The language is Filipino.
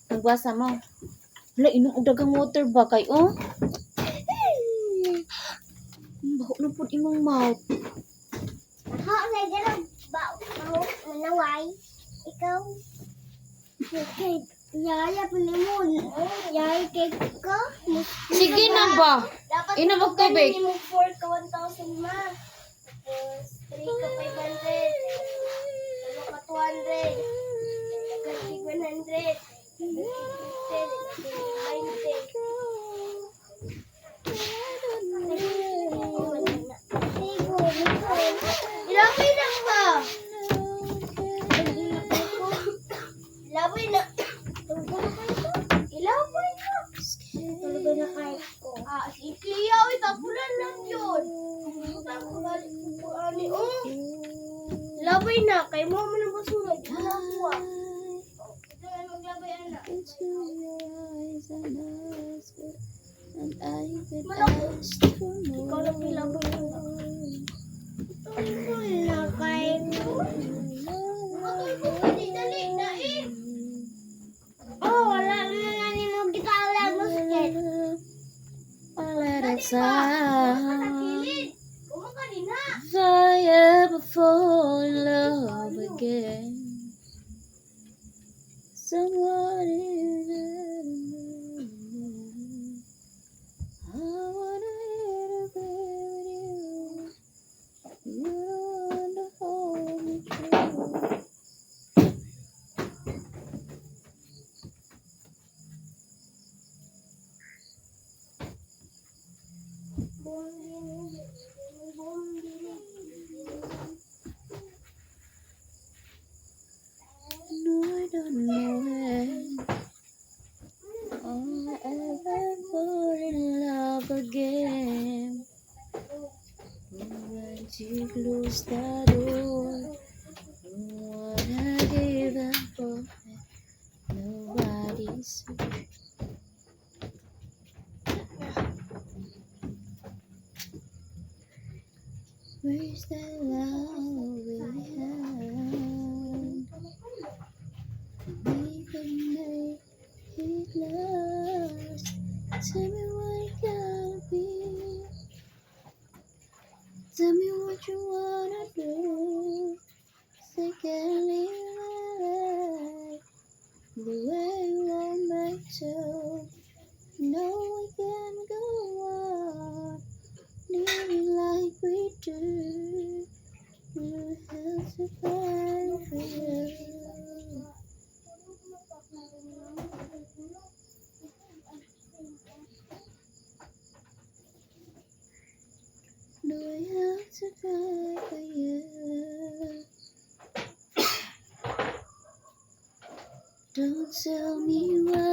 Nagbasa mo. Wala, inom og dagang water ba kay oh? Baho na po imong mouth. Ha, nagdala baho manaway. Ikaw. Okay. Yaya panimon. Yaya cake ko. Sige na ba? Inom og tubig. Dapat mo 4 ka 1,000 ma. Tapos 3 ka 500. Ano ka 200. Nagkasig 100. Ilaway na ba? Ilaway na. Ilaway na. Ilaway na kahit ko. Ikiyaw. Itapulan lang yun. Ilaway na. Kaya mo naman ang basurag. Wala ko maglabay anak. Ikaw lang ilaway na. Wala kayo. Dali, dali. Oh, wala na nani mo kita ulang musket. Let us out. Kumakanina. If I ever fall in love again, somebody that I wanna hear with you. You want to hold me true. No, I don't know when I'll ever fall in love again. When you close the door, don't wanna give up on it. Nobody's where's the love we had? We could make it last. Tell me what it gotta be. Tell me what you wanna do. Say, can I live my life the way you want me to? No, we can go on living like we do. You have to fight for you. Do I have to fight for you? Don't tell me why.